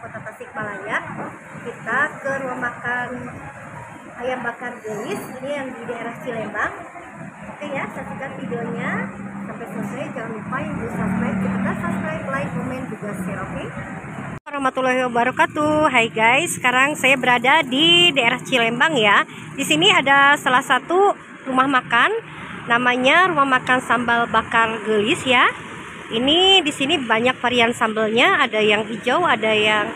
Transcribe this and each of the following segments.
Kota Tasikmalaya. Kita ke rumah makan ayam bakar gelis, ini yang di daerah Cilembang. Oke ya, saksikan videonya sampai selesai. Jangan lupa yang belum subscribe, kita subscribe, like, komen, juga share. Oke. Warahmatullahi wabarakatuh. Hai guys, sekarang saya berada di daerah Cilembang ya. Di sini ada salah satu rumah makan, namanya Rumah Makan Sambal Bakar Gelis ya. Ini di sini banyak varian sambalnya, ada yang hijau, ada yang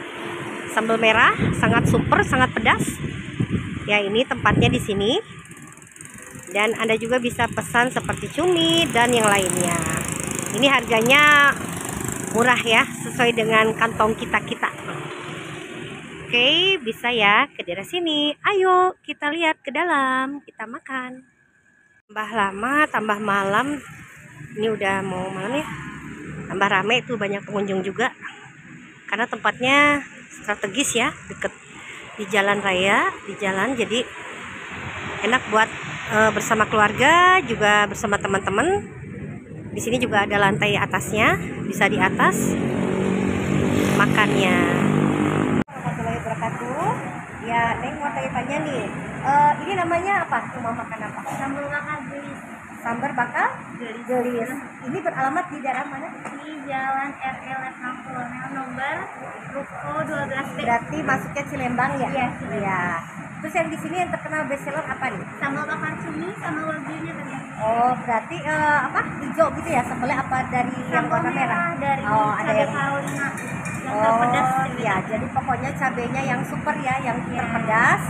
sambal merah, sangat super, sangat pedas. Ya, ini tempatnya di sini. Dan Anda juga bisa pesan seperti cumi dan yang lainnya. Ini harganya murah ya, sesuai dengan kantong kita-kita. Oke, bisa ya ke daerah sini. Ayo kita lihat ke dalam, kita makan. Tambah lama, tambah malam. Ini udah mau malam ya. Tambah rame tuh, banyak pengunjung juga. Karena tempatnya strategis ya, deket di jalan raya, di jalan, jadi enak buat bersama keluarga, juga bersama teman-teman. Di sini juga ada lantai atasnya, bisa di atas makannya. Warahmatullahi wabarakatuh. Ya, Neng mau tanya-tanya nih. Ini namanya apa? Rumah makan apa? Sambal bakar gelis. Sambal bakar gelis. Ini beralamat di daerah mana? Di Jalan RL Kolonel nomor Ruko 12B. Berarti masuknya Cilembang ya? Iya. Iya. Terus yang di sini yang terkenal bestseller apa nih? Sambal bakar cumi sama wagyunya tadi. Oh, berarti apa? Hijau gitu ya? Sambalnya apa dari yang Sambal warna merah? dari Oh, ada cabai yang kalina yang oh, terpedas. iya. Jadi pokoknya cabenya yang super ya, yang terpedas.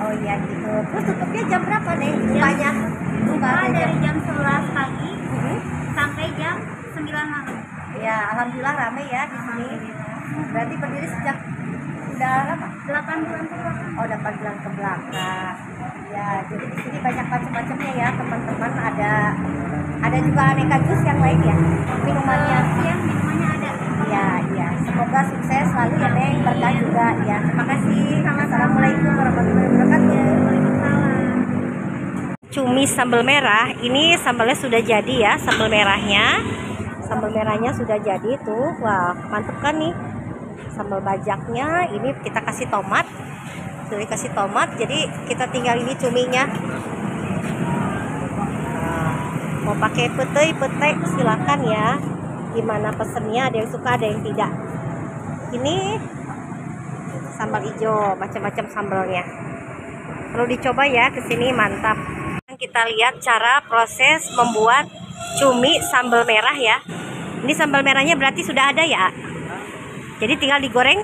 Oh iya gitu. Terus tutupnya jam berapa nih? Bukanya? Buka dari jam 11 pagi Mhm. sampai jam 9 malam. Ya, alhamdulillah rame ya di sini. Berarti berdiri sejak udah lama? 8 bulan ke belakang. Oh, 8 bulan ke belakang. Ya, jadi di sini banyak macam-macamnya ya, teman-teman. Ada juga aneka jus yang lain ya. Minumannya. Iya, minumannya ada. Ya, iya. Semoga sukses selalu ya, Neng. Berkah juga ya. Terima kasih. Assalamualaikum warahmatullahi wabarakatuh. Cumi sambal merah, ini sambalnya sudah jadi ya, sambal merahnya. Sambal merahnya sudah jadi tuh. Wah, mantep kan nih. Sambal bajaknya ini kita kasih tomat. Sudah dikasih tomat, jadi kita tinggal ini cuminya. Nah, mau pakai pete silakan ya. Gimana pesennya, ada yang suka, ada yang tidak. Ini sambal hijau, macam-macam sambalnya. Perlu dicoba ya, kesini mantap. Kita lihat cara proses membuat cumi sambal merah ya. Ini sambal merahnya berarti sudah ada ya. Jadi tinggal digoreng.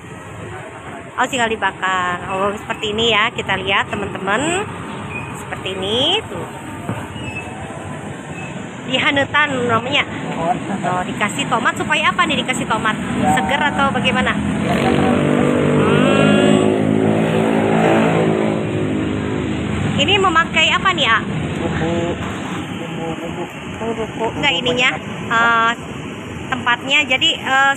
Oh, tinggal dibakar. Oh, seperti ini ya. Kita lihat teman-teman. Seperti ini tuh. Dihanetan namanya. Oh, dikasih tomat supaya apa nih dikasih tomat? Seger atau bagaimana? Ini memakai apa nih ya? Buku enggak ininya tempatnya, jadi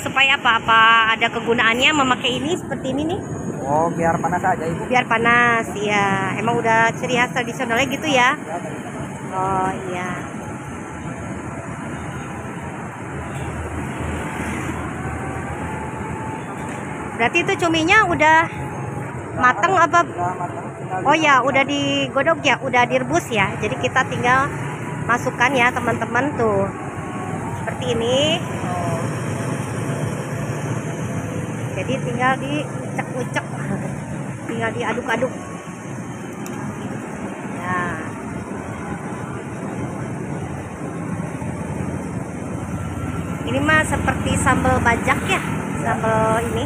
supaya apa ada kegunaannya memakai ini seperti ini nih? Oh, biar panas aja ibu. Biar panas ya, emang udah ciri khas tradisionalnya gitu ya. Oh iya. Berarti itu cuminya udah mateng apa? Oh ya, udah digodok ya, udah direbus ya. Jadi kita tinggal masukkan ya teman-teman tuh. Seperti ini. Jadi tinggal diucek-ucek. Tinggal diaduk-aduk. Nah. Ini mah seperti sambal bajak ya. Sambal ini.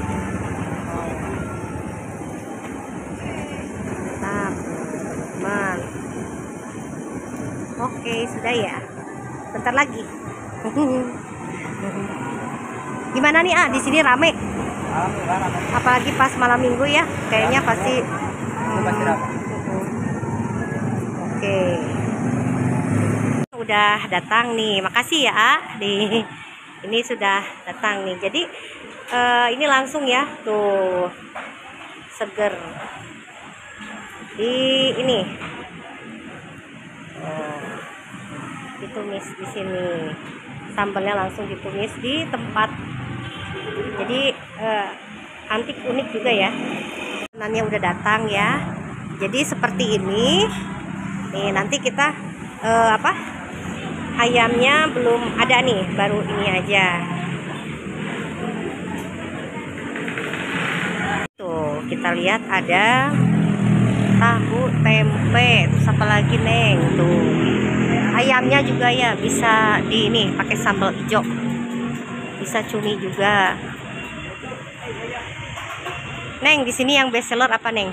Oke, sudah ya. Bentar lagi. Gimana nih di sini rame. Apalagi pas malam minggu ya, kayaknya pasti. Oke. Udah datang nih, makasih ya ini sudah datang nih. Jadi ini langsung ya, tuh seger. Di ini. Ditumis di sini, sambalnya langsung ditumis di tempat. Jadi antik unik juga ya. Makanannya udah datang ya. Jadi seperti ini. Nih nanti kita ayamnya belum ada nih, baru ini aja. Tuh, kita lihat ada tahu tempe. Terus apa lagi, Neng? Tuh. Ayamnya juga ya bisa di ini pakai sambal hijau. Bisa cumi juga. Neng, di sini yang best seller apa, Neng?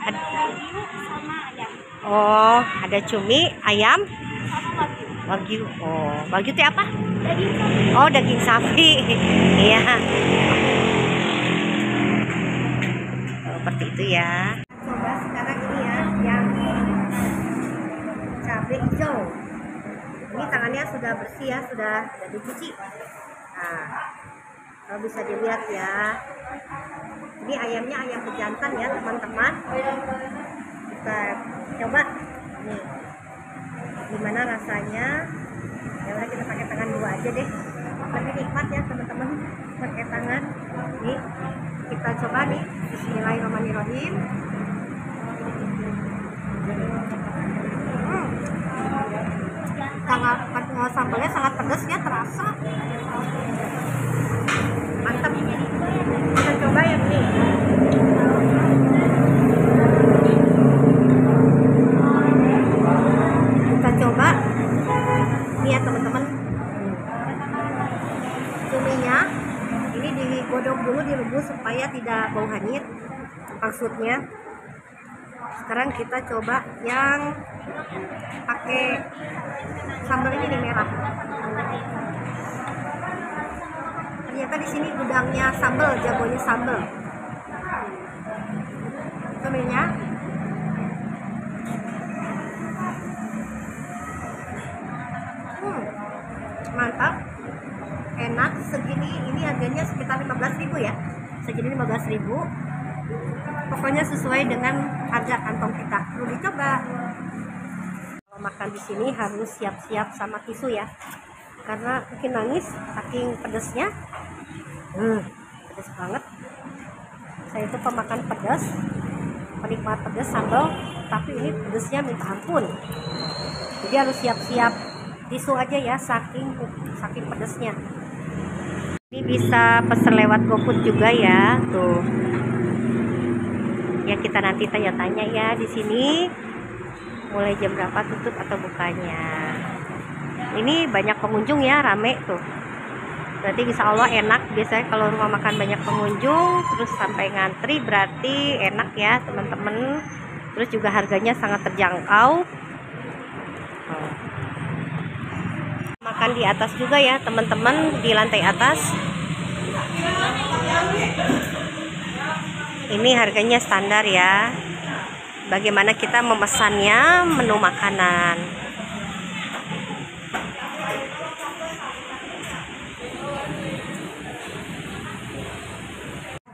Ada wagyu sama ayam. Oh, ada cumi, ayam, Sama wagyu. wagyu. Oh, wagyu itu apa? Daging sapi. Oh, daging sapi. Iya. Seperti itu ya. Coba sekarang ini ya, yang cabai hijau. Ini tangannya sudah bersih ya, sudah dicuci. Nah, kalau bisa dilihat ya. Ini ayamnya ayam pejantan ya, teman-teman. Kita coba nih. Gimana rasanya? Ya udah kita pakai tangan dua aja deh. Lebih nikmat ya, teman-teman. Pakai tangan. Nih, kita coba nih. Bismillahirrahmanirrahim. Sambalnya sangat pedas ya, terasa. Mantap. Kita coba yang ini. Kita coba. Ini ya teman-teman. Cuminya ini digodok dulu, direbus supaya tidak bau hanyut. Maksudnya. Sekarang kita coba yang pakai sambal ini nih, merah. Ternyata di sini gudangnya sambal, jagonya sambal. Cuminya. Mantap. Enak, segini ini harganya sekitar 15.000 ya. Segini 15.000. Pokoknya sesuai dengan harga kantong kita. Perlu dicoba. Kalau makan di sini harus siap-siap sama tisu ya. Karena mungkin nangis saking pedesnya. Pedas banget. Saya itu pemakan pedas, penikmat pedas sambal, tapi ini pedesnya minta ampun. Jadi harus siap-siap tisu aja ya, saking pedesnya. Ini bisa pesen lewat GoFood juga ya, tuh. Ya kita nanti tanya-tanya ya di sini mulai jam berapa tutup atau bukanya. Ini banyak pengunjung ya, rame tuh. Berarti insya Allah enak. Biasanya kalau rumah makan banyak pengunjung terus sampai ngantri berarti enak ya teman-teman. Terus juga harganya sangat terjangkau. Makan di atas juga ya teman-teman, di lantai atas. Ini harganya standar ya. Bagaimana kita memesannya, menu makanan.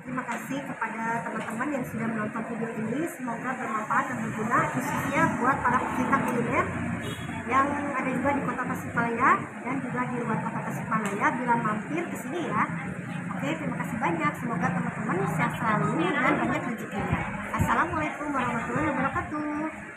Terima kasih kepada teman-teman yang sudah menonton video ini. Semoga bermanfaat dan berguna, khususnya buat para pecinta kuliner yang ada juga di Kota Tasikmalaya dan juga di luar Kota Tasikmalaya bila mampir ke sini ya. Oke, terima kasih banyak. Semoga teman-teman sehat selalu dan banyak rezekinya. Assalamualaikum warahmatullahi wabarakatuh.